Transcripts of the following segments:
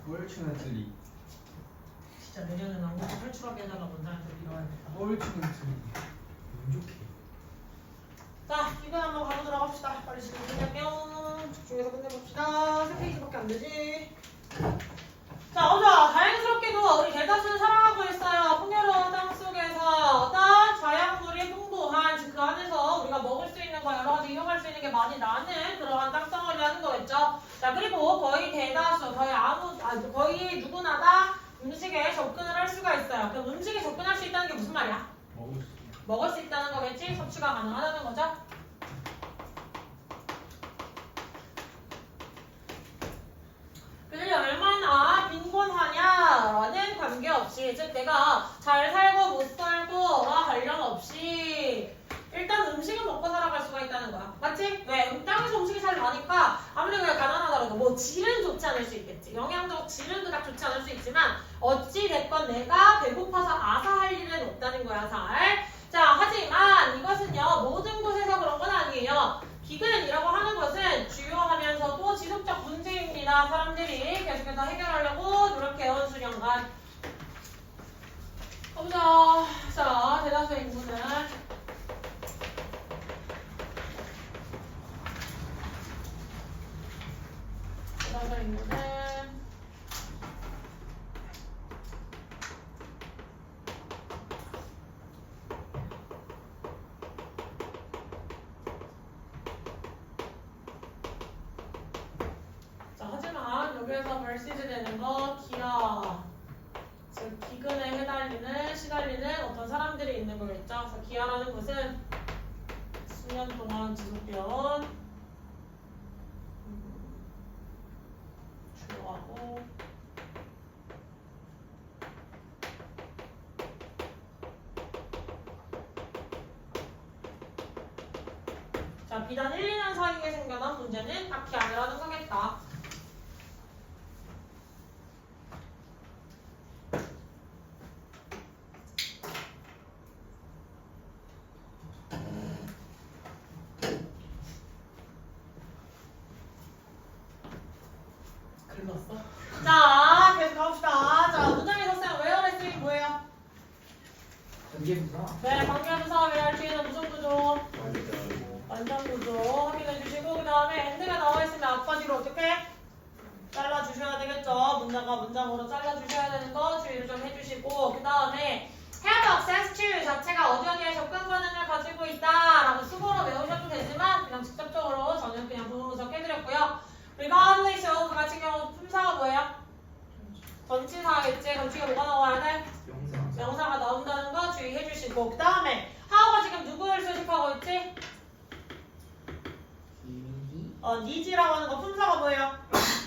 꼴추는 틀리. 진짜 내년에 나오고 탈출하게 해달라 원장한테 빌어야겠다. 꼴추는 틀리. 운 좋게. 자, 이거 한번 가보도록 합시다. 빨리 지금 끝낼게요. 집중해서 끝내봅시다. 3페이지밖에 안 되지. 자, 보자. 다행스럽게도 우리 대다수는 살아가고 있어요. 풍요로운 땅 속에서 어떤 자연물이 풍부한 그 안에서 우리가 먹을 수 있는 거 여러 가지 이용할 수 있는 게 많이 나는 그러한 땅덩어리라는 거겠죠. 자, 그리고 거의 대다수, 거의 누구나 다 음식에 접근을 할 수가 있어요. 그럼 음식에 접근할 수 있다는 게 무슨 말이야? 먹을 수 있다는 거겠지? 섭취가 가능하다는 거죠? 그들이 얼마나 빈곤하냐라는 관계없이, 즉 내가 잘 살고 못 살고와 관련 없이 일단 음식은 먹고 살아갈 수가 있다는 거야. 맞지? 왜? 땅에서 음식이 잘 나니까 아무리 그냥 가난하더라도 뭐 질은 좋지 않을 수 있겠지. 영양도 질은 그닥 좋지 않을 수 있지만 어찌 됐건 내가 배고파서 아사할 일은 없다는 거야. 자, 하지만 이것은요 모든 곳에서 그런 건 아니에요. 기근이라고 하는 것은 주요하면서도 지속적 문제입니다. 사람들이 계속해서 해결하려고 노력해온 수년간. 가보자. 자, 대다수의 인구는 자, 하지만 여기에서 벌시즈 되는 거 기아, 즉 기근에 시달리는 어떤 사람들이 있는 거겠죠. 그래서 기아라는 것은 수년 동안 지속되어온 주요하고 자, 비단 1, 2년 사이에 생겨난 문제는 딱히 아니라는 거겠다. 글렀어? 자, 계속 가봅시다. 자, 문장의 설명 외열의 쓰임 뭐예요? 관계부사. 네, 관계부사 외열 뒤에는 무슨 구조? 완전 구조 확인해 주시고, 그 다음에 엔드가 나와 있으면 앞바디로 어떻게? 잘라 주셔야 되겠죠. 문장과 문장으로 잘라 주셔야 되는 거 주의를 좀 해주시고, 그 다음에 have access to 자체가 어디에 접근 가능을 가지고 있다라고 수고로 외우셔도 되지만 그냥 직접적으로 저는 그냥 부분분석 해드렸고요. regardless of 그 같은 경우 품사가 뭐예요? 전치사겠지. 그럼 뒤에 뭐가 나와야 돼? 명사가 나온다는 거 주의해 주시고, 그 다음에 how가 지금 누구를 수식하고 있지? needs라고 하는 거 품사가 뭐예요?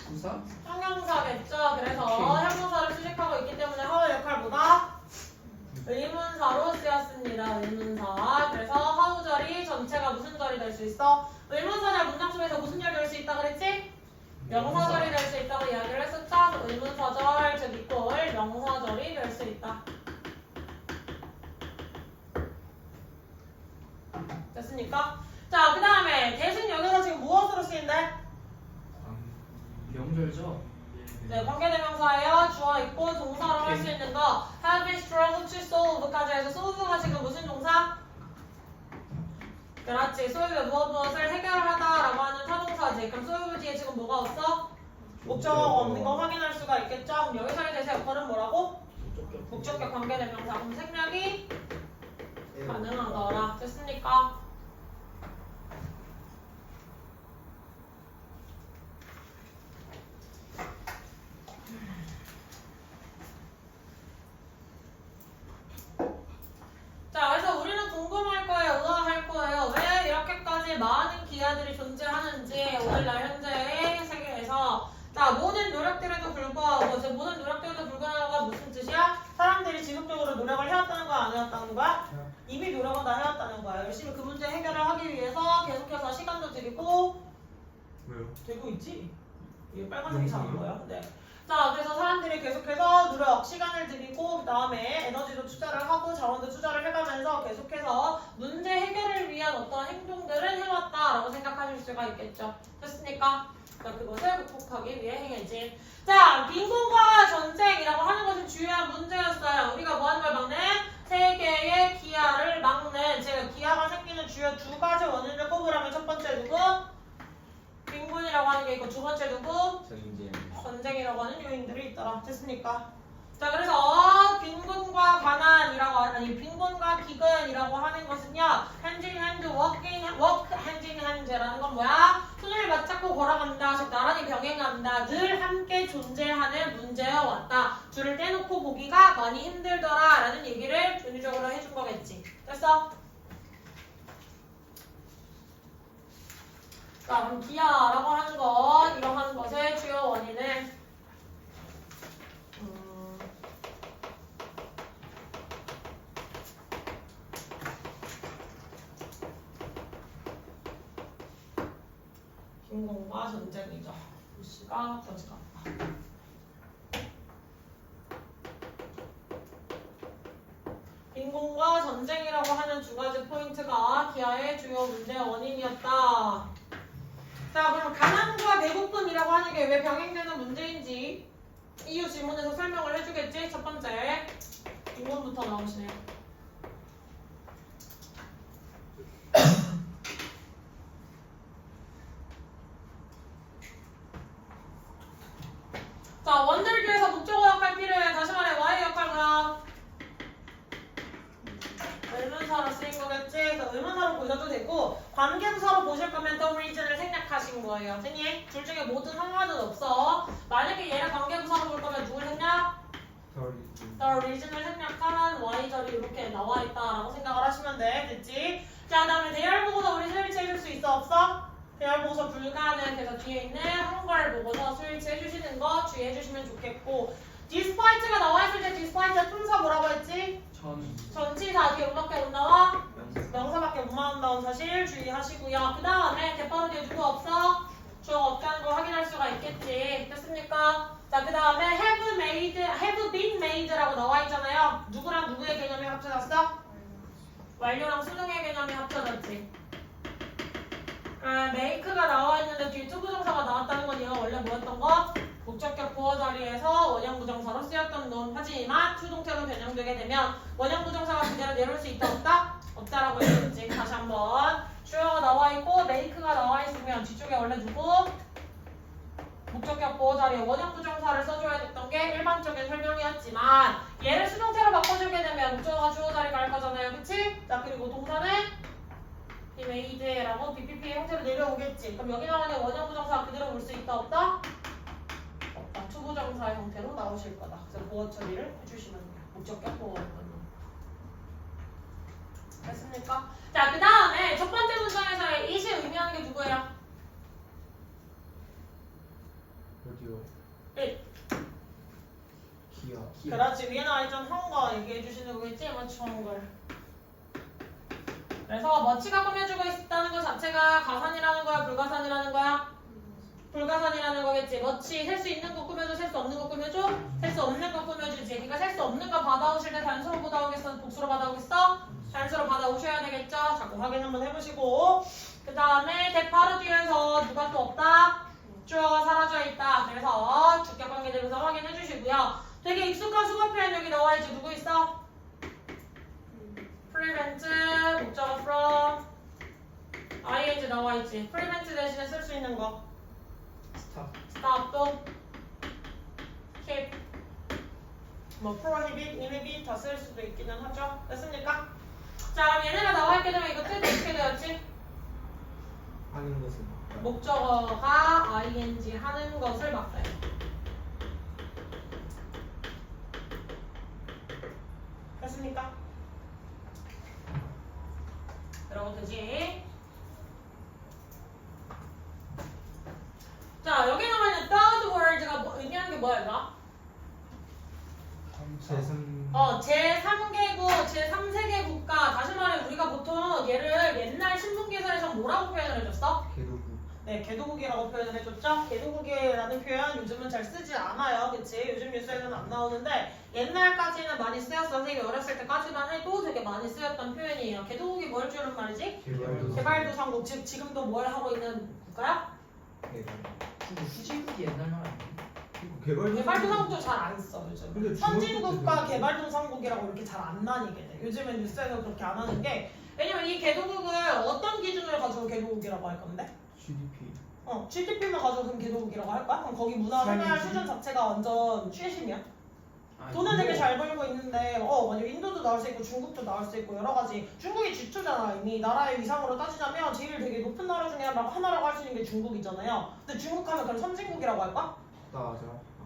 부사? 형용사겠죠. 그래서 형용사를 수식하고 있기 때문에 how의 역할 뭐다? 의문사로 쓰였습니다. 의문사. 그래서 how 절이 전체가 무슨 절이 될 수 있어? 의문사절 문장 속에서 무슨 절이 될 수 있다 그랬지? 명사절이 될 수 있다고 이야기를 했었죠. 의문사절 즉 이꼴 명사절이 될 수 있다. 됐습니까? 자, 그 다음에 대신 여기서 지금 무엇으로 쓰인대? 명절죠? 네, 관계대명사예요. 주어 있고 동사로 할 수 있는 거 have been struggled to solve까지 해서 solve가 지금 무슨 동사? 그렇지. solve 무엇을 해결하다라고 하는 타동사지. 그럼 solve 뒤에 지금 뭐가 없어? 목적어가 없는 거 확인할 수가 있겠죠? 그럼 여기서의 대세 역할은 뭐라고? 목적격 관계대명사. 그럼 생략이 가능하더라. 됐습니까? 자, 그래서 우리는 궁금할 거예요. 의아할 거예요. 왜 이렇게까지 많은 기아들이 존재하는지 오늘날 현재의 세계에서. 자, 모든 노력들에도 불구하고, 모든 노력들에도 불구하고가 무슨 뜻이야? 사람들이 지속적으로 노력을 해왔다는 거야, 안 해왔다는 거야? 이미 노력은 다 해왔다는 거야. 열심히 그 문제 해결을 하기 위해서 계속해서 시간도 들이고 왜요? 되고 있지? 이게 빨간색이 작은 거야. 네. 자, 그래서 사람들이 계속해서 노력, 시간을 들이고 그 다음에 에너지도 투자를 하고 자원도 투자를 해가면서 계속해서 문제 해결을 위한 어떤 행동들을 해왔다라고 생각하실 수가 있겠죠. 됐습니까? 자, 그것을 극복하기 위해 행해진. 자, 빈곤과 전쟁이라고 하는 것은 주요한 문제였어요. 우리가 뭐 하는 걸 막는? 세계의 기아를 막는. 제가 기아가 생기는 주요 두 가지 원인을 꼽으라면 첫 번째 누구? 빈곤이라고 하는 게 있고 두 번째 누구? 전쟁이라고 하는 요인들이 있더라. 됐습니까? 자, 그래서 빈곤과 가난이라고 아니 빈곤과 기근이라고 하는 것은요, hand in hand, walk hand in hand라는 건 뭐야? 손을 맞잡고 걸어간다, 즉 나란히 병행한다, 늘 함께 존재하는 문제여 왔다. 줄을 떼놓고 보기가 많이 힘들더라라는 얘기를 전유적으로 해준 거겠지. 됐어? 자, 그럼 기아라고 하는 것, 이러한 것의 주요 원인은 빈곤과 전쟁이죠. 루시가 전시가 빈곤과 전쟁이라고 하는 두 가지 포인트가 기아의 주요 문제의 원인이었다. 자, 그럼 가난과 배고픔이라고 하는 게 왜 병행되는 문제인지 이유 질문에서 설명을 해주겠지? 첫 번째, 빈곤부터 나오시네요. 자, 원들교에서 목적어 역할 필요해. 다시 말해, Y의 역할 뭐야? 의문사로 쓰인 거겠지? 그래서 의문사로 보셔도 되고 관계부사로 보실 거면 the reason을 생략하신 거예요. 됐니? 둘 중에 뭐든 상관은 없어. 만약에 얘를 관계부사로 볼 거면 누굴 생략? the reason을 생략하면 Y절이 이렇게 나와 있다라고 생각을 하시면 돼. 됐지? 자, 그 다음에 대열 보고서 우리 스위치 해줄 수 있어? 없어? 대열 보고서 불가능. 그래서 뒤에 있는 한글 보고서 스위치 해주시는 거 주의해 주시면 좋겠고, despite가 나와 있을 때 despite 품사 뭐라고 했지? 전치사 뒤에 뭐밖에 못 나와? 명사밖에 못 나온다는 사실 주의하시고요. 그 다음에 대파로 뒤에 누구 없어? 주어 없다는 거 확인할 수가 있겠지. 됐습니까? 자, 그 다음에 have made, have been made라고 나와 있잖아요. 누구랑 누구의 개념이 합쳐졌어? 완료랑 수동의 개념이 합쳐졌지. make가 나와 있는데 뒤에 투부정사가 나왔다는 건 얘가 원래 뭐였던 거? 목적격 보어 자리에서 원형부정사로 쓰였던 놈. 하지만 수동태로 변형되게 되면 원형부정사가 그대로 내려올 수 있다 없다? 없다라고 했었지. 다시 한번 주어가 나와 있고 make가 나와 있으면 뒤쪽에 원래 누구? 목적격 보어 자리에 원형부정사를 써줘야 됐던 게 일반적인 설명이었지만 얘를 수동태로 바꿔주게 되면 목적어가 주어 자리 갈 거잖아요. 그치? 자, 그리고 동사는 be made라고 BPP의 형태로 내려오겠지. 그럼 여기 나오는 원형부정사가 그대로 올 수 있다 없다? 없다. 투부정사의 형태로 나오실 거다. 그래서 보어 처리를 해주시면 돼요. 목적격 보어는. 됐습니까? 자, 그 다음에 첫 번째 문장에서의 it이 의미하는 게 누구예요? 어디요? it. 기아. 그렇지. 위에 나와 있던 헝거 얘기해 주시는 거겠지? much hunger. 그래서 much가 꾸며주고 있다는 것 자체가 가산이라는 거야? 불가산이라는 거야? 불가산이라는 거겠지. much 셀 수 있는 거 꾸며줘? 셀 수 없는 거 꾸며줘? 셀 수 없는 거 꾸며주지. 그러니까 셀 수 없는 거 받아오실 때 단수로 받아오겠어? 복수로 받아오겠어? 단수로 받아오셔야 되겠죠? 자꾸 확인 한번 해보시고, 그 다음에 대파르 뒤에서 누가 또 없다? 주어가 사라져 있다. 그래서 주격관계대명사 확인해 주시고요. 되게 익숙한 수거 표현 여기 나와 있지. 누구 있어? prevent, 목적어 from, ing 나와 있지. prevent 대신에 쓸 수 있는 거. stop 또 keep, 뭐 prohibit, inhibit 다 쓸 수도 있기는 하죠. 됐습니까? 자, 그럼 얘네가 나와 있게 되면 이거 뜻이 어떻게 되었지? 하는 것은 목적어가 ing 하는 것을 막아요. 됐습니까? 그러고 되지? 자, 여기 나와 있는 third word가 의미하는 게 뭐야, 얘들아? 제3개국, 제3세계 국가. 다시 말해 우리가 보통 얘를 옛날 신분계산에서 뭐라고 표현을 해줬어? 네, 개도국이라고 표현을 해줬죠. 개도국이라는 표현 요즘은 잘 쓰지 않아요. 그치? 요즘 뉴스에는 안 나오는데 옛날까지는 많이 쓰였어. 선생님이 어렸을 때까지만 해도 되게 많이 쓰였던 표현이에요. 개도국이 뭘 주는 말이지? 개발도상국. 즉 지금도 뭘 하고 있는 국가야? 개발. 근데 후진국이 옛날 말 아니야? 개발도상국도 잘 안 써 요즘. 근데 선진국과 중국도 개발도상국이라고 이렇게 잘 안 나뉘게 돼. 요즘은 뉴스에서 그렇게 안 하는 게 왜냐면 이 개도국을 어떤 기준을 가지고 개도국이라고 할 건데? GDP. GDP만 가지고 그럼 개도국이라고 할까? 그럼 거기 문화 생활 삶이지. 수준 자체가 완전 최신이야. 아, 돈은 되게 잘 벌고 있는데 맞아 인도도 나올 수 있고 중국도 나올 수 있고 여러 가지. 중국이 지초잖아 이미. 나라의 위상으로 따지자면 제일 되게 높은 나라 중에 하나라고 할 수 있는 게 중국이잖아요. 근데 중국 하면 그럼 선진국이라고 할까? 맞아.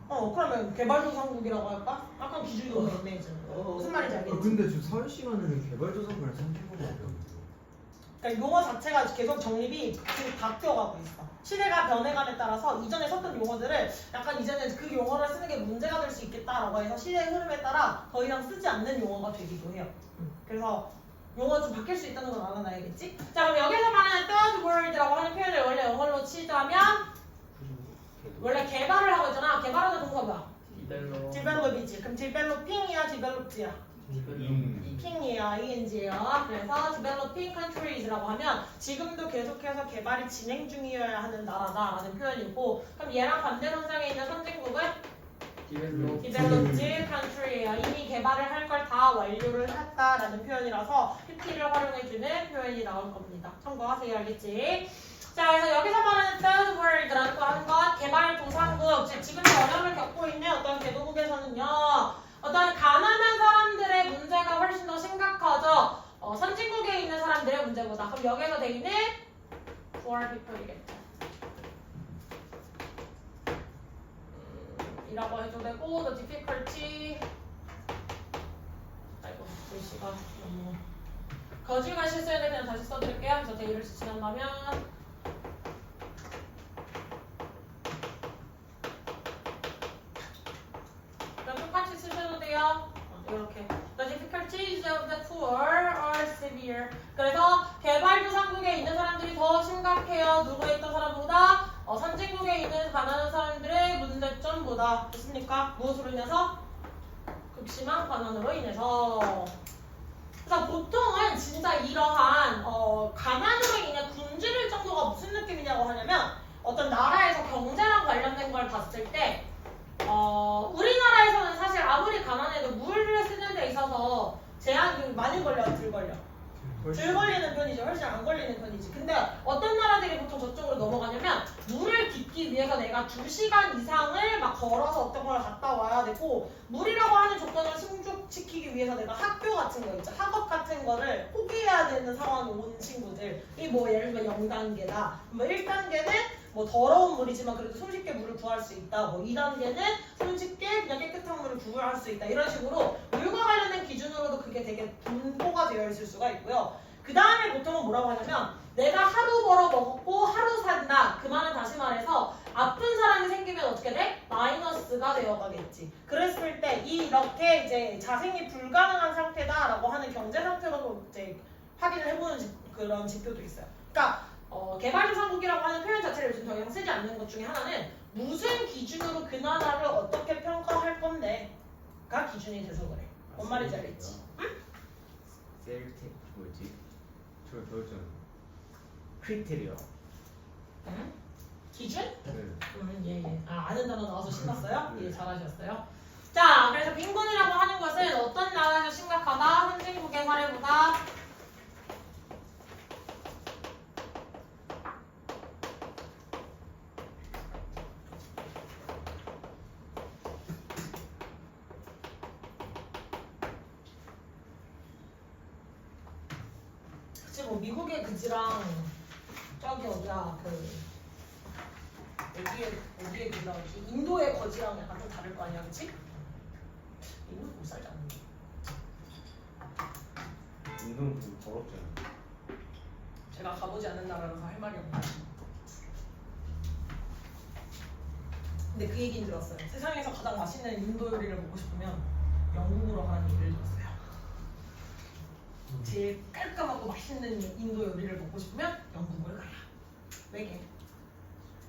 그러면 개발도상국이라고 할까? 약간 기준이 너무 애매해지는 거야. 무슨 말인지 알겠지? 근데 저 사회 시간에는 개발도상국이랑 선진국이 어려워. 그러니까 용어 자체가 계속 정립이 지금 바뀌어가고 있어. 시대가 변해감에 따라서 이전에 썼던 용어들을 약간 이제는 그 용어를 쓰는 게 문제가 될 수 있겠다라고 해서 시대의 흐름에 따라 더 이상 쓰지 않는 용어가 되기도 해요. 그래서 용어 좀 바뀔 수 있다는 건 알아놔야겠지? 자 그럼 여기서 말하는 third world라고 하는 표현을 원래 영어로 치자면 원래 개발을 하고 있잖아. 개발하는 동사 뭐야? develop이지. 그럼 developing이야, developed야? 핑이야, ing야. 그래서 developing countries라고 하면 지금도 계속해서 개발이 진행 중이어야 하는 나라다라는 표현이고 그럼 얘랑 반대 선상에 있는 선진국은 developed country야. 이미 개발을 할 걸 다 완료를 했다라는 표현이라서 PT를 활용해주는 표현이 나올 겁니다. 참고하세요. 알겠지? 자, 그래서 여기서 말하는 third world라고 하는 것, 개발도상국, 즉 지금도 어려움을 겪고 있는 어떤 개도국에서는요, 어떤 가난한 사람들의 문제가 훨씬 더 심각하죠. 선진국에 있는 사람들의 문제보다. 그럼 여기서 돼 있는 poor people이겠죠. 이라고 해도 되고, the difficulty. 아이고, 글씨가 너무. 거짓말 실수했는데 그냥 다시 써드릴게요. 그래서 데이를 지난다면. 똑같이 쓰셔도 돼요. 이렇게. The difficulties of the poor are severe. 그래서 개발도상국에 있는 사람들이 더 심각해요. 누구에 있던 사람보다? 선진국에 있는 가난한 사람들의 문제점보다. 됐습니까? 무엇으로 인해서? 극심한 가난으로 인해서. 그래서 보통은 진짜 이러한 가난으로 인해 굶주릴 정도가 무슨 느낌이냐고 하냐면 어떤 나라에서 경제랑 관련된 걸 봤을 때 우리나라에서는 사실 아무리 가난해도 물을 쓰는 데 있어서 제한이 많이 걸려, 덜 걸려? 덜 걸리는 편이지, 훨씬 안 걸리는 편이지. 근데 어떤 나라들이 보통 저쪽으로 넘어가냐면 물을 빚기 위해서 내가 2시간 이상을 막 걸어서 어떤 걸 갔다 와야 되고 물이라고 하는 조건을 충족시키기 위해서 내가 학교 같은 거 있죠. 학업 같은 거를 포기해야 되는 상황에 온 친구들이 뭐 예를 들면 0단계다. 뭐 1단계는 뭐 더러운 물이지만 그래도 손쉽게 물을 구할 수 있다. 뭐 2단계는 손쉽게 그냥 깨끗한 물을 구할 수 있다. 이런 식으로 물과 관련된 기준으로도 그게 되게 분포가 되어 있을 수가 있고요. 그 다음에 보통은 뭐라고 하냐면 내가 하루 벌어 먹고 하루 산다. 그 말은 다시 말해서 아픈 사람이 생기면 어떻게 돼? 마이너스가 되어가겠지. 그랬을 때 이렇게 이제 자생이 불가능한 상태다라고 하는 경제 상태로도 이제 확인을 해보는 그런 지표도 있어요. 그러니까 개발도상국이라고 하는 표현 자체를 요즘 더 이상 쓰지 않는 것 중에 하나는 무슨 기준으로 그 나라를 어떻게 평가할 건데가 기준이 돼서 그래. 뭔 말인지 알겠지? 응? 셀텍 뭐지? 저 배웠잖아. 크리테리아. 응? 기준? 네. 예. 아는 단어 나와서 신났어요? 예, 잘하셨어요. 자, 그래서 빈곤이라고 하는 것은 어떤 나라에서 심각하다? 선진국의 사례보다 뭐 미국의 그지랑 저기 어디야 어디에 그 나오지? 인도의 거지랑 약간 좀 다를 거 아니야, 그치? 인도 못 살지 않는데. 인도는 좀 더럽잖아. 제가 가보지 않은 나라라서 할 말이 없네. 근데 그 얘기는 들었어요. 세상에서 가장 맛있는 인도 요리를 먹고 싶으면 영국으로 가는 얘기를 들었어요. 제일 깔끔하고 맛있는 인도 요리를 먹고 싶으면 영국을 가라. 왜게?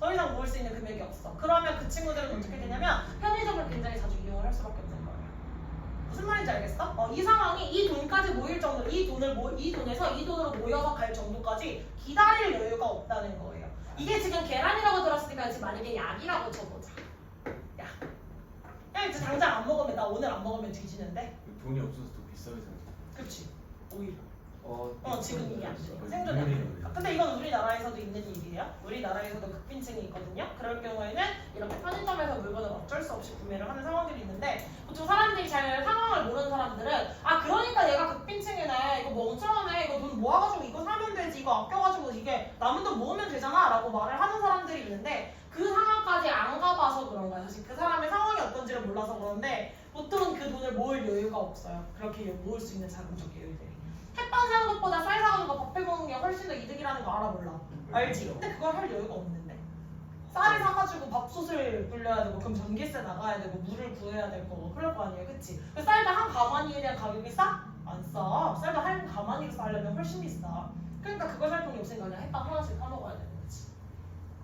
더 이상 모을 수 있는 금액이 없어. 그러면 그 친구들은 어떻게 되냐면 편의점을 굉장히 자주 이용을 할 수밖에 없는 거예요. 무슨 말인지 알겠어? 이 상황이 이 돈까지 모일 정도, 이 돈에서 이 돈으로 모여서 갈 정도까지 기다릴 여유가 없다는 거예요. 이게 지금 계란이라고 들었으니까 지금 만약에 약이라고 쳐보자. 약. 야 이제 당장 안 먹으면 나 오늘 안 먹으면 뒤지는데. 돈이 없어서 더 비싸게 사는 그치. 오히려. 거. 지금 이게 안 돼. 생존이 안 되니까. 근데 이건 우리나라에서도 있는 일이에요. 우리나라에서도 극빈층이 있거든요. 그럴 경우에는 이렇게 편의점에서 물건을 어쩔 수 없이 구매를 하는 상황들이 있는데 보통 사람들이 잘 상황을 모르는 사람들은 아 그러니까 얘가 극빈층이네. 이거 멍청하네. 이거 돈 모아가지고 이거 사면 되지. 이거 아껴가지고 이게 남은 돈 모으면 되잖아. 라고 말을 하는 사람들이 있는데 그 상황까지 안 가봐서 그런 거야. 사실 그 사람의 상황이 어떤지를 몰라서 그런데 보통은 그 돈을 모을 여유가 없어요. 그렇게 모을 수 있는 자금적 여유들이. 햇반 사는 것보다 쌀 사가는 거 밥 해먹는 게 훨씬 더 이득이라는 거 알아 몰라? 알지? 근데 그걸 할 여유가 없는데 쌀을 사가지고 밥솥을 불려야 되고 그럼 전기세 나가야 되고 물을 구해야 될 거고 그럴 거 아니에요, 그치? 쌀도 한 가마니에 대한 가격이 싸? 안 싸. 쌀도 한 가마니로 싸려면 훨씬 비싸. 그러니까 그걸 살 돈이 없으니까 그냥 햇반 하나씩 사 먹어야 되는 거지.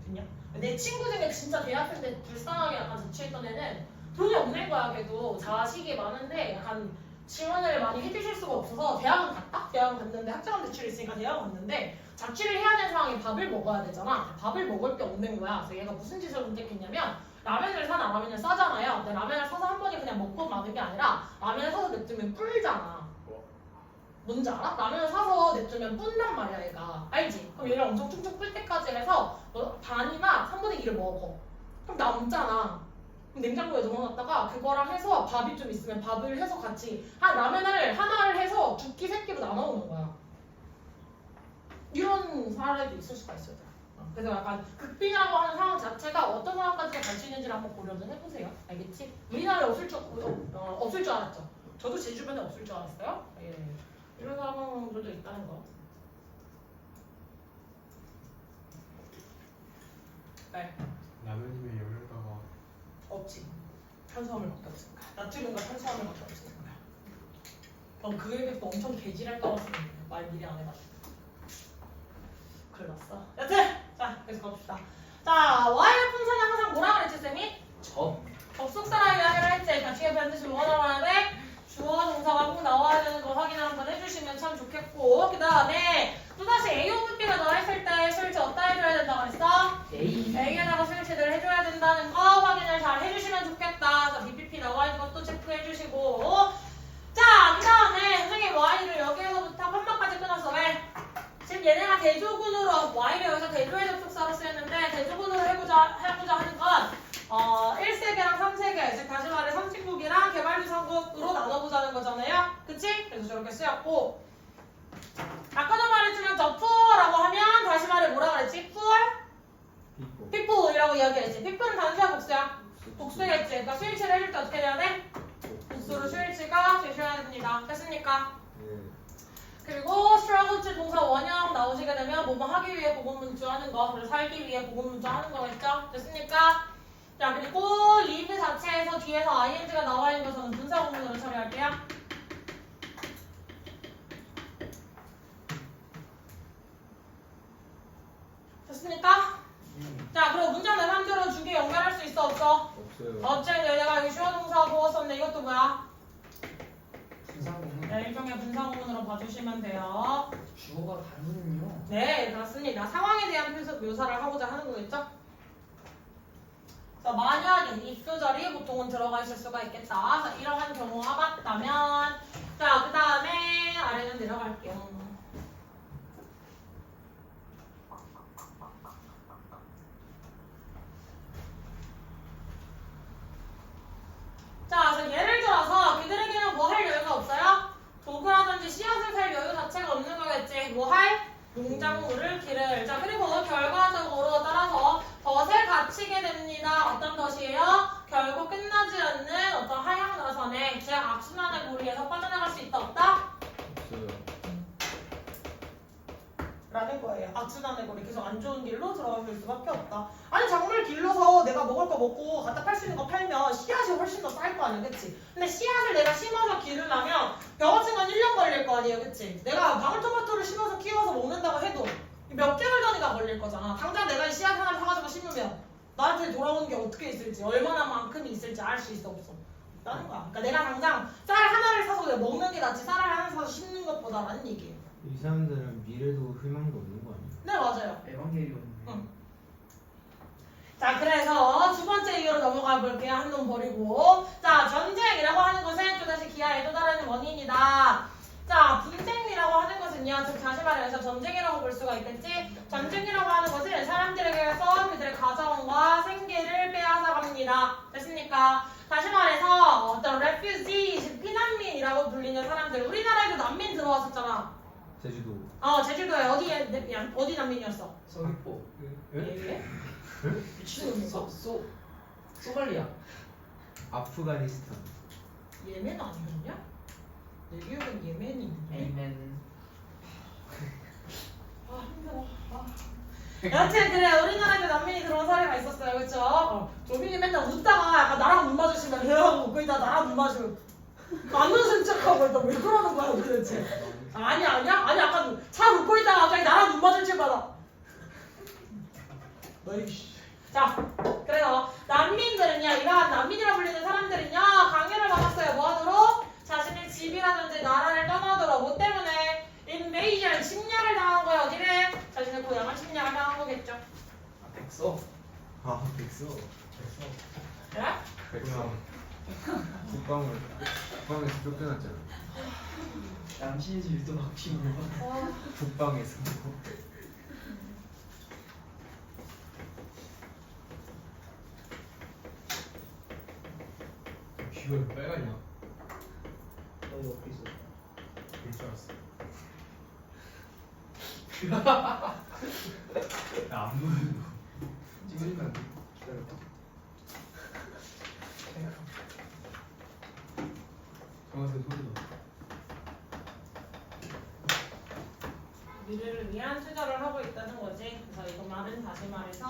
됐냐? 내 친구 중에 진짜 대학생 때 불쌍하게 약간 자취했던 애는 돈이 없는 거야. 걔도 자식이 많은데 약간 지원을 많이 해주실 수가 없어서 대학은 갔다? 대학은 갔는데 학자금 대출이 있으니까 대학은 갔는데 자취를 해야 되는 상황에 밥을 먹어야 되잖아. 밥을 먹을 게 없는 거야. 그래서 얘가 무슨 짓을 선택했냐면 라면을 사나 라면을 싸잖아요. 근데 라면을 사서 한 번에 그냥 먹고 마는 게 아니라 라면을 사서 냅두면 불잖아. 뭔지 알아? 라면을 사서 냅두면 뿐단 말이야 얘가. 알지? 그럼 얘를 엄청 쭉쭉 불 때까지 해서 뭐 반이나 3분의 1을 먹어. 그럼 남잖아. 냉장고에 넣어놨다가 그거랑 해서 밥이 좀 있으면 밥을 해서 같이 라면을 하나를 해서 두 끼, 세 끼로 나눠 먹는 거야. 이런 사례도 있을 수가 있어요. 그래서 약간 극빈이라고 하는 상황 자체가 어떤 상황까지 갈 수 있는지를 한번 고려 좀 해보세요. 알겠지? 우리나라에 없을 줄 알았죠. 저도 제 주변에 없을 줄 알았어요. 예. 이런 상황들도 있다는 거. 네. 라면님의 여유가가 없지. 탄수화물밖에 없으니까. 나트륨과 탄수화물밖에 없으니까. 그럼 그 얘기도 엄청 개질할 것 같은데 말 미리 안 해가지고. 큰일 났어. 여튼! 자, 계속 갑시다. 자, Y의 품사는 항상 뭐라 그랬지, 쌤이? 접속사랑 이야기를 했지. 같이 반드시 뭐가 나와야 돼? 주어 동사가 꼭 나와야 되는 거 확인 한번 해주시면 참 좋겠고 그 다음에 또다시 A 오브 B가 나와있을 때 스위치 어디다 해줘야 된다고 그랬어? A에다가 스위치를 해줘야 된다는 거 확인을 잘 해주시면 좋겠다. 자, BPP 나와있는 것도 체크해주시고 자, 그 다음에 선생님 Y를 여기에서부터 컴마까지 끊었어. 왜? 지금 얘네가 대조군으로 Y를 여기서 대조의 접속사로 쓰였는데 대조군으로 해보자 하는 건 1세계랑 3세계, 즉 다시 말해 선진국이랑 개발도상국으로 나눠보자는 거잖아요. 그치? 그래서 저렇게 쓰였고 아까도 말했지만 저 poor라고 하면 다시 말해 뭐라 그랬지? poor? people이라고 이야기했지. people는 단수야 복수야? 복수겠지. 그러니까 스위치를 해줄 때 어떻게 해야 돼? 복수로 스위치가 되셔야 됩니다. 됐습니까? 그리고 struggle to 동사 원형 나오시게 되면 뭐뭐 하기 위해 보건문주 하는 거, 그리고 살기 위해 보건문주 하는 거겠죠? 됐습니까? 자, 그리고 live 자체에서 뒤에서 ing가 나와 있는 것은 분사 구문으로 처리할게요. 됐습니까? 자, 그리고 문장 내 맘대로 두 개 연결할 수 있어 없어? 없어요. 어쨌든 내가 여기 주어 동사 보고 썼는데 이것도 뭐야? 분사구문. 네, 일종의 분사 구문으로 봐주시면 돼요. 주어가 다르군요. 네, 그렇습니다. 상황에 대한 묘사를 하고자 하는 거겠죠? 그래서 만약에 if 절이 보통은 들어가 있을 수가 있겠다. 자, 이러한 경우가 맞다면 자, 그 다음에 아래는 내려갈게요. 자, 그래서 예를 들어서 그들에게는 뭐 할 여유가 없어요? 도구라든지 씨앗을 살 여유 자체가 없는 거겠지. 뭐 할? 농작물을 기를. 자, 그리고 결과적으로 따라서 덫에 갇히게 됩니다. 어떤 덫이에요? 결국 끝나지 않는 어떤 하향 나선에 즉 악순환의 고리에서 빠져나갈 수 있다 없다? 없어요. 라는 거예요. 악순환의 고리. 계속 안 좋은 길로 들어갈 수밖에 없다. 아니 작물 길러서 내가 먹을 거 먹고 갖다 팔 수 있는 거 팔면 씨앗이 훨씬 더 쌀 거 아니야, 그치? 근데 씨앗을 내가 심어서 기르려면 병 같은 건 1년 걸릴 거 아니에요, 그치? 내가 방울토마토를 심어서 키워서 먹는다고 해도 몇 개월 단위가 걸릴 거잖아. 당장 내가 씨앗 하나 사가지고 심으면 나한테 돌아오는 게 어떻게 있을지, 얼마나 만큼이 있을지 알 수 있어 없어? 없다는 거야. 그러니까 내가 당장 쌀 하나를 사서 내가 먹는 게 낫지 쌀을 하나 사서 심는 것보다라는 얘기예요. 이 사람들은 미래도 희망도 없는 거 아니야? 네 맞아요. 에반게리온. 응. 자 그래서 두 번째 이유로 넘어가 볼게요. 한 놈 버리고. 자 전쟁이라고 하는 것은 또다시 기아의 또 다른 원인이다. 자 분쟁이라고 하는 것은요, 즉 다시 말해서 전쟁이라고 볼 수가 있겠지. 전쟁이라고 하는 것은 사람들에게서 그들의 가정과 생계를 빼앗아갑니다. 됐습니까? 다시 말해서 어떤 refugee, 피난민이라고 불리는 사람들, 우리나라에도 난민 들어왔었잖아. 제주도. 제주도에 어디 난민이었어? 서귀포. 예? 미친놈인가? 소말리아. 아프가니스탄. 예멘 아니었냐? 내 기억엔 예멘인데. 에이멘. 아 힘들어. 여튼 그래 우리나라에도 난민이 들어온 사례가 있었어요, 그렇죠? 조민이 맨날 웃다가 약간 나랑 눈 마주치면 이러고 웃고 있다 나랑 눈 마주. 안 웃은 척하고 있다. 왜 그러는 거야 도대체? 아니 아까 참 웃고 있다가 갑자기 나랑 눈 마주칠 거다. 너이씨. 자, 그래요. 난민들은요, 이러한 난민이라 불리는 사람들은요, 강요를 받았어요. 뭐하도록? 자신의 집이라든지 나라를 떠나도록. 뭐 때문에? 인베이전, 침략을 당한 거예요. 어디를? 자신의 고향을 침략을 당한 거겠죠. 백서. 아 백서. 그래? 백서. 국방에서 쫓겨났잖아. 남신의 집도 막히고. 국방에서. 귀가 왜 빨갛냐? 너 옆에 있어. 그럴 줄 알았어. 나안 보여. 찍으니까 기다려. 정화세 소리도. 미래를 위한 투자를 하고 있다는 거지. 그래서 이거 말은 다시 말해서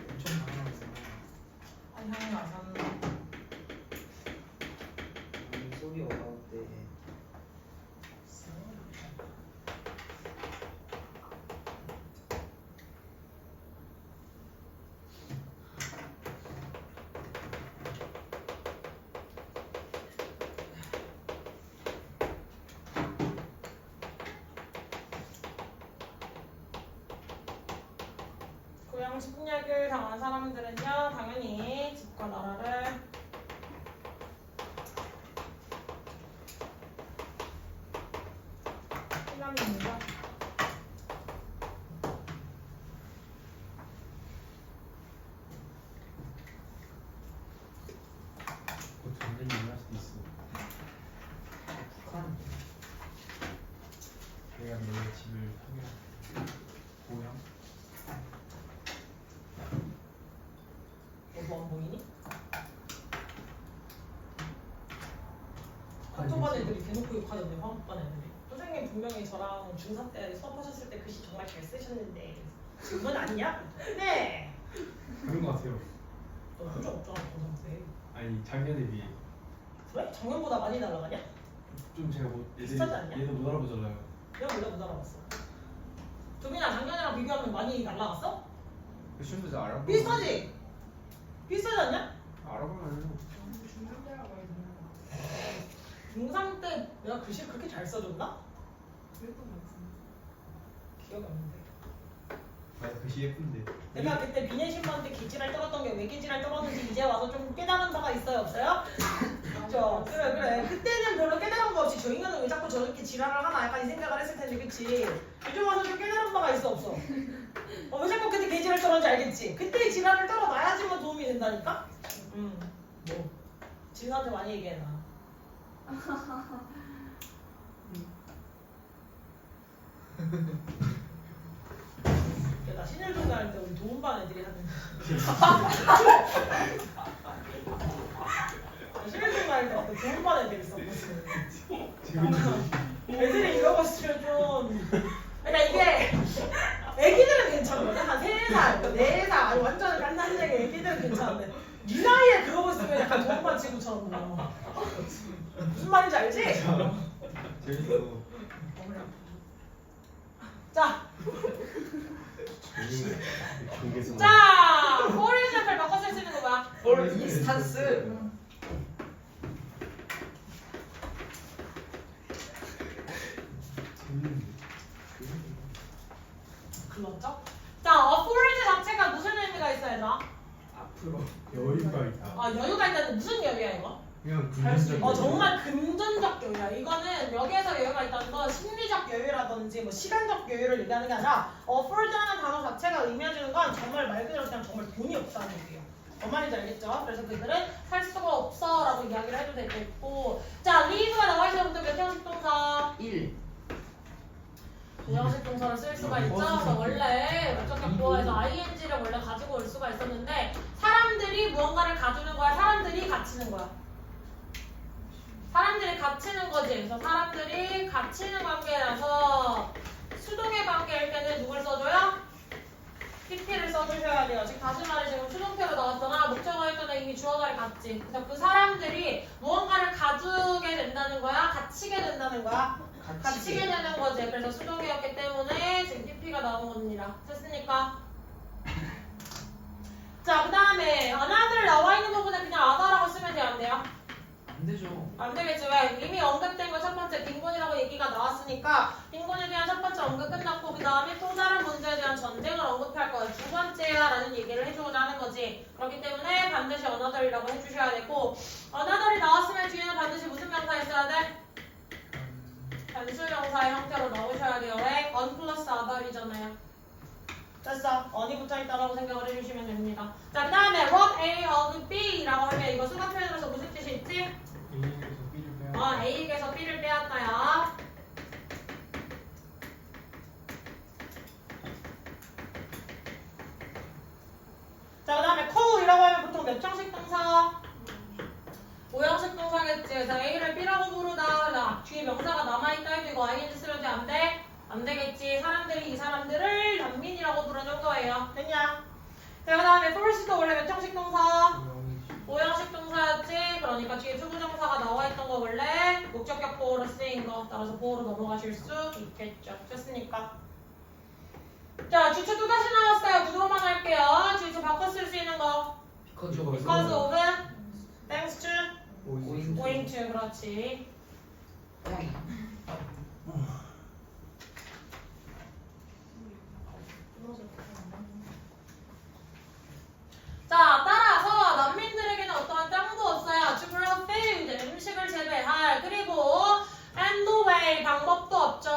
엄청 많이 나왔어. 향이 와서는 소리 어려울 때. 고향 침략을 당한 사람들은요, 당연히 집과 나라를 피난민이죠. 곧 전쟁이 일어날 수도 있어. 북한. 내가 너의 집을 파괴. 고향? 너도 안 보이니? 한쪽반 애들이 대놓고 욕하던데, 화학반 애들이. 선생님 분명히 저랑 중3 때 수업하셨을 때 글씨 정말 잘 쓰셨는데 그건 아니냐? 네! 그런 거 같아요. 너 혼자 없잖아, 중3 때. 아니 작년에 비해 그래? 작년보다 많이 날아가냐? 좀 제가 뭐 비슷하지 않냐? 얘도 못 알아보잖아요. 내가 원래 못 알아봤어. 조민아 작년이랑 비교하면 많이 날아갔어? 그 시험도 잘 알아. 비슷하지? 비슷하지 않냐? 알아보면. 중3 때 내가 글씨를 그렇게 잘 써줬나? 기억이 없는데. 맞아 글씨 예쁜데. 내가 그때 비년 신부한테 기지랄 떨었던 게 왜 기지랄 떨었는지 이제 와서 좀 깨달은 바가 있어요? 없어요? 그쵸? 그래. 그때는 별로 깨달은 거 없이 저 인간은 왜 자꾸 저렇게 지랄을 하나 약간 이 생각을 했을 텐데, 그치? 요즘 와서 좀 깨달은 바가 있어 없어? 왜 자꾸 그때 개지랄 떨었는지 알겠지? 그때 지랄을 떨어놔야지만 도움이 된다니까? 뭐 지은한테 많이 얘기해놔. 나 신일동 다닐 때 우리 도움반 애들이 하는 신일동 다닐 때 어떤 도움반 애들이 있었거든. 애들이 이러고 있으면 좀, 그러니까 이게 애기들은 괜찮거든. 한 3살, 4살, 아니 완전 깐난쟁이 애기들은 괜찮은데 이 나이에 그러고 있으면 약간 도움반 친구처럼 보여. 뭔지 알지? 재밌어. 자, 재밌네. 경계선. 자, for example 바꿔 쓸 수 있는 거 뭐야? for instance. 재밌는데. 글렀죠? 자, afford 자체가 무슨 의미가 있어 얘들아? 앞으로. 여유가 있다. 아, 여유가 있다는 무슨 여유야 이거? 그냥 금전적. 정말 금전적 여유야. 이거는 여기에서 여유가 있다는 건 심리적 여유라든지 뭐 시간적 여유를 얘기하는 게 아니라 afford라는 단어 자체가 의미해주는 건 정말 말 그대로 그냥 정말 돈이 없다는 얘기예요. 뭔 말인지 알겠죠? 그래서 그들은 살 수가 없어 라고 이야기를 해도 되겠고 자, live가 나와 있어부터 몇 형식 동사? 1. 부정식 동사를 쓸 수가 있죠. 그래서 원래 목적격보에서 ing를 원래 가지고 올 수가 있었는데 사람들이 무언가를 가두는 거야? 사람들이 갇히는 거야? 사람들이 갇히는 거지. 그래서 사람들이 갇히는 관계라서 수동의 관계일 때는 누굴 써줘요? PP를 써주셔야 돼요. 지금 다시 말해 지금 수동태로 나왔잖아. 목적어일 때는 이미 주어가를 갖지. 그래서 그 사람들이 무언가를 가두게 된다는 거야? 갇히게 된다는 거야? 갇히게 되는 거지. 그래서 수동이었기 때문에 지금 PP가 나온 겁니다. 됐습니까? 자, 그 다음에 another 나와 있는 부분에 그냥 other라고 쓰면 돼요? 안 돼요? 안 되죠. 안 되겠지. 왜? 이미 언급된 거 첫 번째 빈곤이라고 얘기가 나왔으니까 빈곤에 대한 첫 번째 언급 끝났고 그 다음에 또 다른 문제에 대한 전쟁을 언급할 거예요. 두 번째야 라는 얘기를 해주고자 하는 거지. 그렇기 때문에 반드시 another이라고 해주셔야 되고 another이 나왔으면 뒤에는 반드시 무슨 명사 있어야 돼? 단수명사의 형태로 나오셔야 돼요. 왜? on 플러스 other이잖아요. 됐어. on이 붙어있다라고 생각을 해주시면 됩니다. 자, 그 다음에 what A of B라고 하면 이거 수학 표현으로서 무슨 뜻이 있지? A에서 B를 빼야. A에게서 B를 빼앗다야. 자, 그 다음에 call이라고 하면 보통 몇 형식 동사? 5형식 동사겠지. 그래서 A를 B라고 부르다. 나 뒤에 명사가 남아있다 해도 이거 ing 쓰면 돼? 안 돼? 안 되겠지. 사람들이 이 사람들을 난민이라고 부르는 거예요. 됐냐? 자, 그 다음에 force도 원래 몇 형식 동사? 5형식 동사였지. 그러니까 뒤에 투부정사가 나와있던 거 원래 목적격 보호로 쓰인 거. 따라서 보호로 넘어가실 수 있겠죠. 됐습니까? 자, 주체 또다시 나왔어요. 구조만 할게요. 주체 바꿔 쓸 수 있는 거. because because of, thanks to, 오인. owing to. 그렇지. 고양이. 자, 따라서 난민들에게는 어떠한 짱도 없어요. To grow food, 음식을 재배할. 그리고 and no way, 방법도 없죠.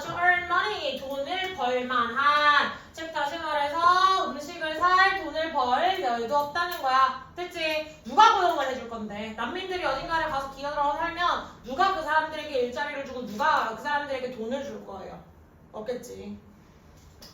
To earn money, 돈을 벌만한. 즉 다시 말해서 음식을 살, 돈을 벌 여유도 없다는 거야. 됐지? 누가 고용을 해줄 건데? 난민들이 어딘가를 가서 기간으로 살면 누가 그 사람들에게 일자리를 주고 누가 그 사람들에게 돈을 줄 거예요? 없겠지.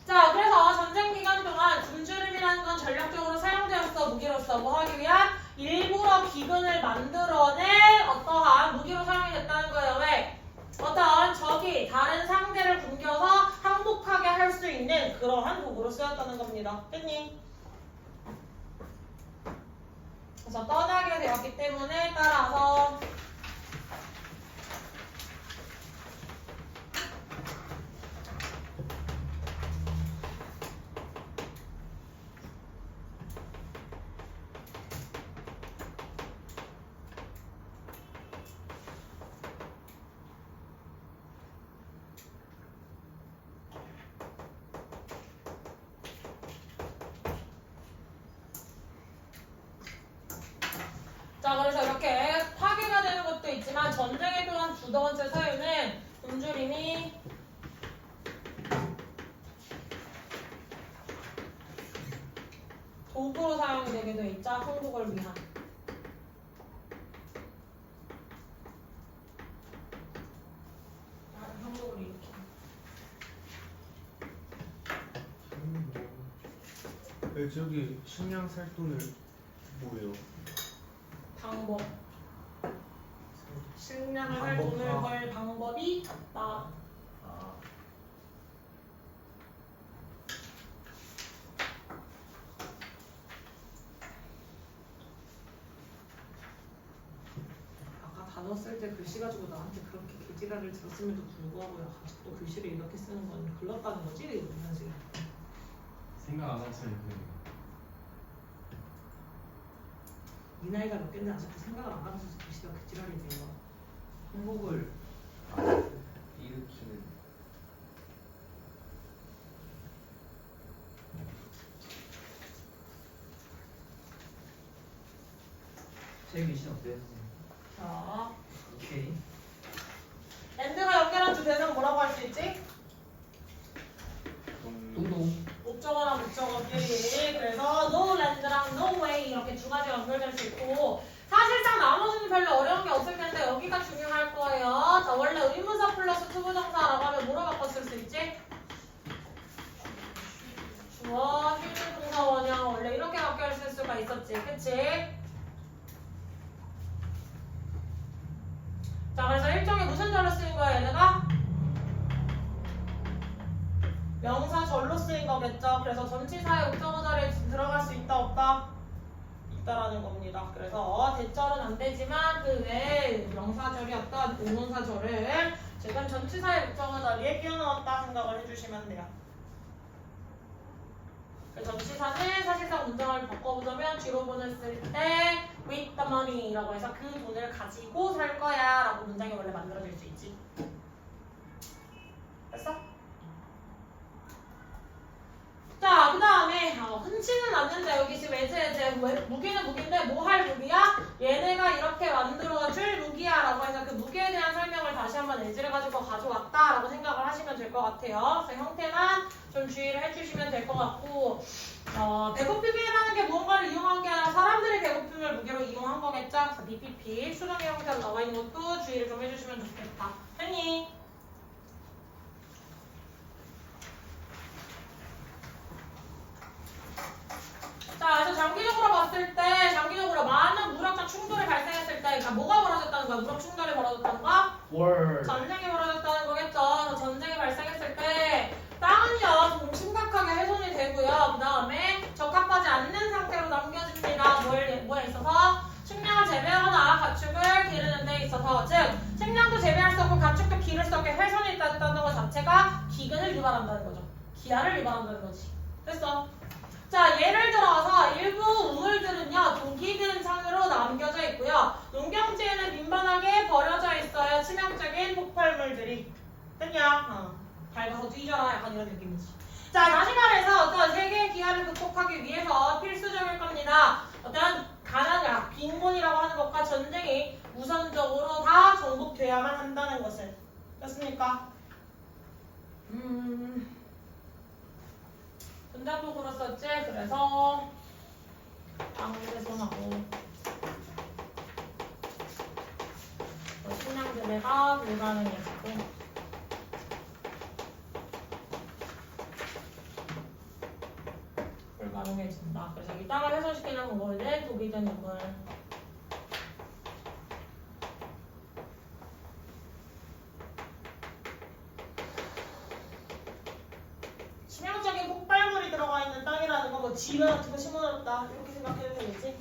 자, 그래서 전쟁 기간 동안 굶주림이라는 건 전략적으로 사용되었어. 무기로서 뭐 하기 위한? 일부러 기근을 만들어낸 어떠한 무기로 사용이 됐다는 거예요. 왜? 어떤 적이 다른 상대를 굶겨서 항복하게 할 수 있는 그러한 도구로 쓰였다는 겁니다. 됐니? 그래서 떠나게 되었기 때문에 따라서 자, 그래서 이렇게 파괴가 되는 것도 있지만 전쟁에 또한 두 번째 사유는 굶주림이 도구로 사용이 되게 돼 있자. 항복을 위한. 항복을 일으키는. 저기 식량 살 돈을 뭐예요? 방법. 식량을 살 돈을 벌 방법이 있다. 아까 단어 나눴을 때 글씨 가지고 나한테 그렇게 개지랄을 들었음에도 불구하고 아직도 글씨를 이렇게 쓰는 건 글렀다는 거지? 사실. 생각 안 하고 쓰니까 이 나이가 몇 갠데 아직도 생각을 안 하면서 글씨가 개지랄이 돼요. 행복을 일으키는 제 미션 어때요, 선생님? 자, 오케이. 랜드가 연결한 주 대상 뭐라고 할 수 있지? 동동. 목적어나 목적어끼리. 그래서 no land랑 no way 이렇게 두 가지가 연결될 수 있고 사실상 나머지는 별로 어려운 게 없을 텐데 여기가 중요할 거예요. 자, 원래 의문사 플러스 투부정사라고 하면 뭐로 바꿔 쓸 수 있지? 주어, 필수 동사 원형 원래 이렇게 바뀌어 쓸 수가 있었지. 그치? 자, 그래서 일종의 무슨 절로 쓰인 거야, 얘네가? 명사절로 쓰인 거겠죠. 그래서 전치사의 목적어 자리에 들어갈 수 있다, 없다? 있다라는 겁니다. 그래서 대절은 안 되지만 그 외에 명사절이었던 의문사절을 지금 전치사의 목적어 자리에 끼워 넣었다 생각을 해주시면 돼요. 그 전치사는 사실상 문장을 바꿔보자면 뒤로분을 쓸 때 with the money라고 해서 그 돈을 가지고 살 거야 라고 문장이 원래 만들어질 수 있지. 됐어? 자, 그 다음에 흔치는 않는데 여기 지금 애제 무기는 무기인데 뭐 할 무기야? 얘네가 이렇게 만들어줄 무기야 라고 해서 그 무기에 대한 설명을 다시 한번 애지를 가지고 가져왔다 라고 생각을 하시면 될 것 같아요. 그래서 형태만 좀 주의를 해주시면 될 것 같고 배고픔이라는 게 무언가를 이용한 게 아니라 사람들의 배고픔을 무기로 이용한 거겠죠? 그래서 BPP 수정의 형태로 나와 있는 것도 주의를 좀 해주시면 좋겠다. 했니? 자, 그래서 장기적으로 봤을 때, 장기적으로 많은 물학적 충돌이 발생했을 때, 그러니까 뭐가 벌어졌다는 거야? 물학 충돌이 벌어졌다는 거야? 전쟁이 벌어졌다는 거겠죠. 그래서 전쟁이 발생했을 때, 땅은요, 좀 심각하게 훼손이 되고요. 그 다음에 적합하지 않는 상태로 남겨집니다. 뭐에 있어서? 식량을 재배하거나 가축을 기르는 데 있어서, 즉, 식량도 재배할 수 없고 가축도 기를 수 없게 훼손이 있다는 것 자체가 기근을 유발한다는 거죠. 기아를 유발한다는 거지. 됐어? 자, 예를 들어서 일부 우물들은요 동기근 상으로 남겨져 있고요. 농경지에는 빈번하게 버려져 있어요. 치명적인 폭발물들이. 됐냐? 밟아서 뒤져라 약간 이런 느낌이지. 자, 다시 말해서 어떤 세계의 기아를 극복하기 위해서 필수적일 겁니다. 어떤 가난과 빈곤이라고 하는 것과 전쟁이 우선적으로 다 정복돼야만 한다는 것을. 됐습니까? 분자독으로 썼지? 그래서 방대손하고 식량 재배가 불가능해지고 불가능해진다. 그래서 이 땅을 훼손시키는 거에 독이 된 인물. 치명적인 폭발물이 들어가 있는 땅이라는 거, 뭐 지면 같은 거 심어놨다 이렇게 생각해도 되겠지?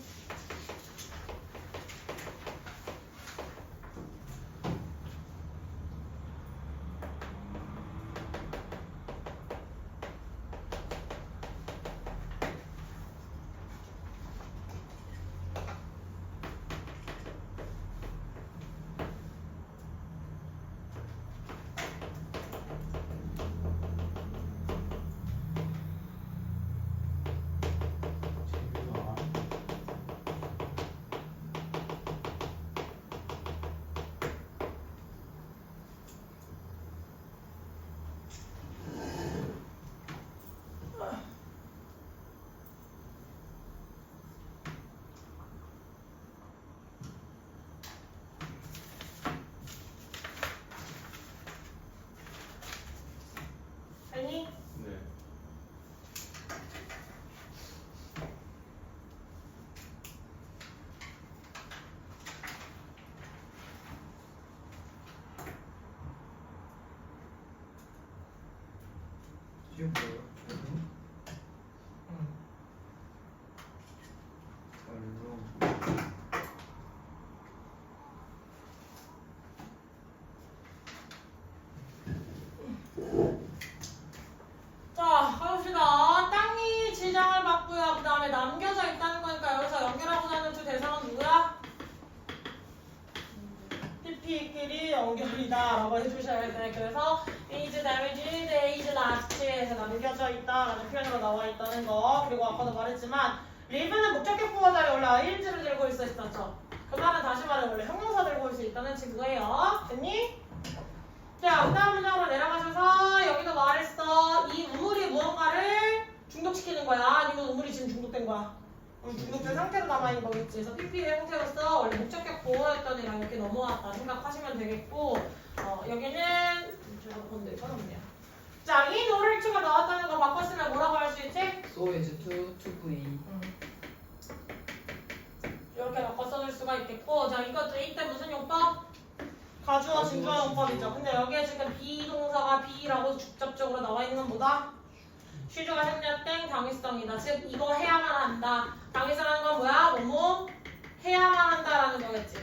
아니? 네. 지금 뭐예요? 별로 연결이 연결이다라고 해주셔야 돼. 그래서 is damaged, is last에서 남겨져 있다라는 표현으로 나와 있다는 거. 그리고 아까도 말했지만 live는 목적격 부호 자리에 원래 ing를 들고 있었죠. 그 말은 다시 말해 원래 형용사 들고 올 수 있다는 친구예요. 됐니? 자, 그 다음 문장으로 내려가셔서 여기도 말했어. 이 우물이 무언가를 중독시키는 거야. 아니면 우물이 지금 중독된 거야. 중독된 상태로 남아있는 거겠지. 그래서 PP의 형태로서 원래 목적격 보호였던 애랑 이렇게 넘어왔다 생각하시면 되겠고 여기는 제가 건데 써놓네요. 자, 이 노를추가 나왔다는 거 바꿨으면 뭐라고 할 수 있지? So is to be. 이렇게 바꿔 써줄 수가 있겠고 자, 이것도 이때 무슨 용법? 가주어 진주어 용법이죠. 근데 여기에 지금 비동사가 be라고 직접적으로 나와 있는 건 뭐다? 슈즈가 생략된 당위성이다. 즉 이거 해야만 한다. 당위성하는 건 뭐야? 뭐뭐 해야만 한다라는 거겠지.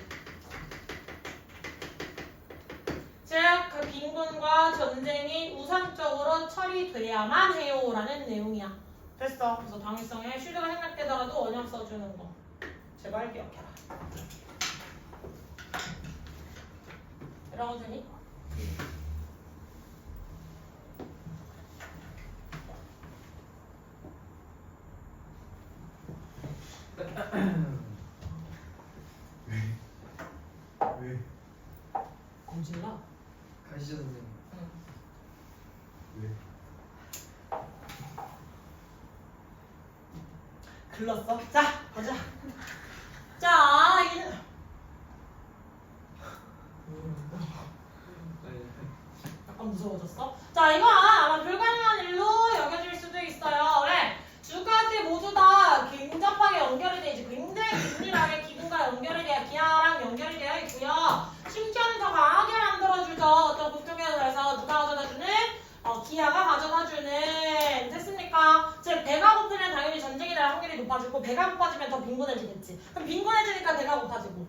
즉 그 빈곤과 전쟁이 우선적으로 처리돼야만 해요라는 내용이야. 됐어. 그래서 당위성에 슈즈가 생략되더라도 원형 써주는 거. 제발 기억해라. 이러고 되니? 왜? 공질러? 가시죠 선생님. 왜? 글렀어? 자, 가자. 자, 약간 무서워졌어? 자, 이거 아마 불가능한 일로 여겨질 수도 있어요. 왜? 주까지 모두 다 긴접하게 연결이 돼 있지. 굉장히 긴밀하게 기분과 연결이 되어 기하랑 연결이 되어 있고요. 심지어는 더 강하게 만들어주죠. 어떤 국경에서 누가 가져다주는? 기하가 가져다주는. 됐습니까? 즉 배가 고프면 당연히 전쟁이 날 확률이 높아지고 배가 고파지면 더 빈곤해지겠지. 그럼 빈곤해지니까 배가 고파지고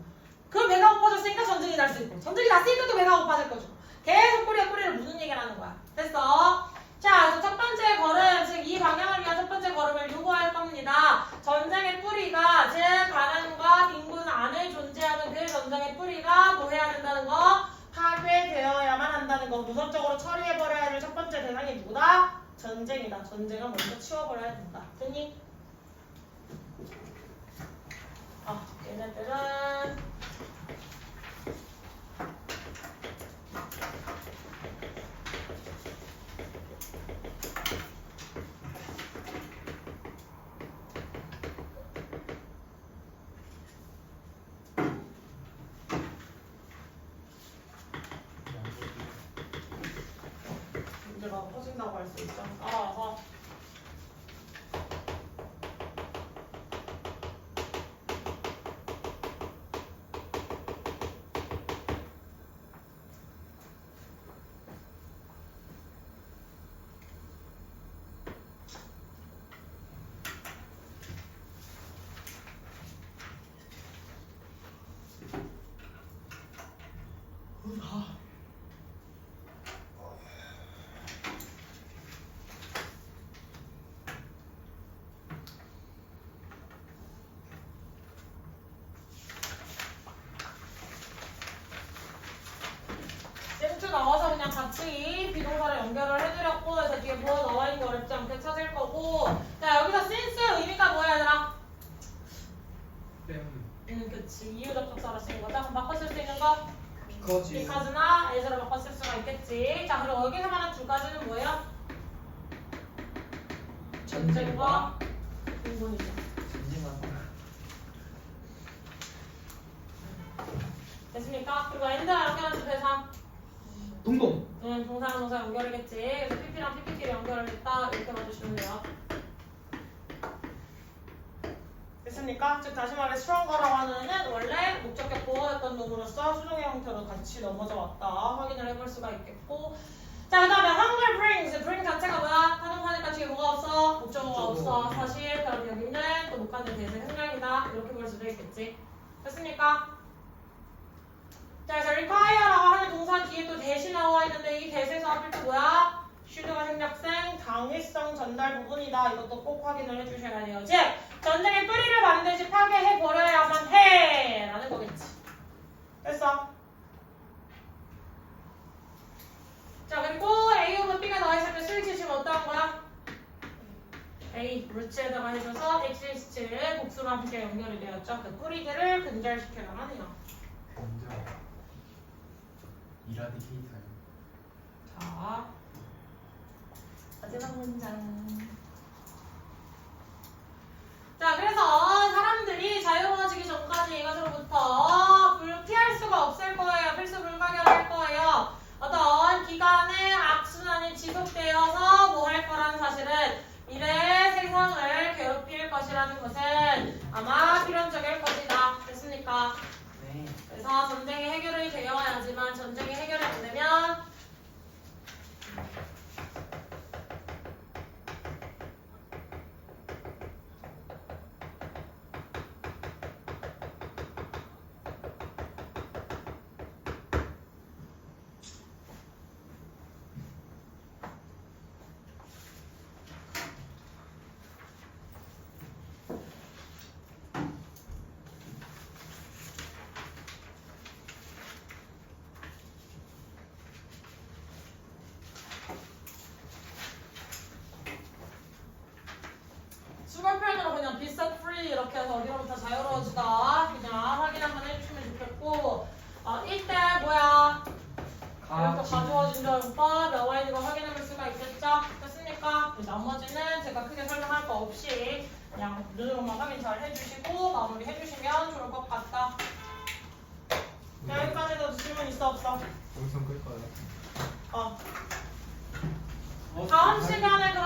그럼 배가 고파졌으니까 전쟁이 날 수 있고 전쟁이 났으니까 또 배가 고파질 거죠. 계속 꼬리에 꼬리를 무는 얘기를 하는 거야. 됐어? 자, 그래서 첫 번째 걸음, 즉 이 방향을 위한 첫 번째 걸음을 요구할 겁니다. 전쟁의 뿌리가 즉 가난과 빈곤 안에 존재하는 그 전쟁의 뿌리가 뭐 해야 된다는 거? 파괴되어야만 한다는 거. 우선적으로 처리해버려야 할 첫 번째 대상이 누구다? 전쟁이다. 전쟁을 먼저 치워버려야 된다. 됐니? 얘네들은 문제가 커진다고 할 수 있죠. 따라서 쌤추 나와서 그냥 같이 비동사를 연결을 해드렸고 그래서 뒤에 뭐 나와 있는 거 어렵지 않게 찾을 거고 자 여기서 since의 의미가 뭐야 얘들아? 그치 이유적 접사로 쓰는 거다. 그럼 바꿔 쓸 수 있는 거? because나 as로 바꿔 쓸 수가 있겠지. 자 그리고 여기서 말하는 두 가지는 뭐예요? 전쟁과 빈곤이죠. 됐습니까? 그리고 end가 연결하는 대상 동동. 동사랑 동사 연결이겠지. 그래서 PP랑 PP끼리 연결을 했다 이렇게 봐주시면 돼요. 됐습니까? 즉 다시 말해 stronger라고 하는 애는 원래 목적격 보호였던 놈으로서 수동의 형태로 같이 넘어져 왔다 확인을 해볼 수가 있겠고 자 그 다음에 hunger brings bring 자체가 뭐야? 하동사니까 뒤에 뭐가 없어? 목적어가 없어 사실. 그럼 여기는 또 목간의 대세 생략이다 이렇게 볼 수도 있겠지. 됐습니까? 자 그래서 require라고 하는 동사 뒤에 또 대시 나와 있는데 이 대세에서 앞에 또 뭐야? should가 생략생 당위성 전달 부분이다. 이것도 꼭 확인을 해주셔야 돼요. 즉 전쟁의 뿌리를 반드시 파괴해버려야만 해 라는 거겠지. 됐어? A 루츠에다가 해줘서 exists 복수로 함께 연결이 되었죠. 그 뿌리들을 근절시켜야 하네요. 근절. 이라디케이터요. 자, 마지막 문장. 자, 그래서 사람들이 자유로워지기 전까지 이것으로부터 피할 수가 없을 거예요. 필수 불가결할 거예요. 어떤 기간의 악순환이 지속되어서 뭐 할 거라는 사실은 미래 세상을 괴롭힐 것이라는 것은 아마 필연적일 것이다. 됐습니까? 네. 그래서 전쟁이 해결이 되어야지만 전쟁이 해결이 안 되면 수걸 표현으로 그냥 be set free 이렇게 해서 어디로부터 자유로워지다 그냥 확인 한번 해주시면 좋겠고 이때 뭐야 이렇게 가져와준 적과 나와 있는 거 확인해 볼 수가 있겠죠? 됐습니까? 나머지는 제가 크게 설명할 거 없이 그냥 눈으로만 확인 잘 해주시고 마무리 해주시면 좋을 것 같다. 자, 여기까지도 질문 있어 없어? 여기서 끌까요? 다음 시간에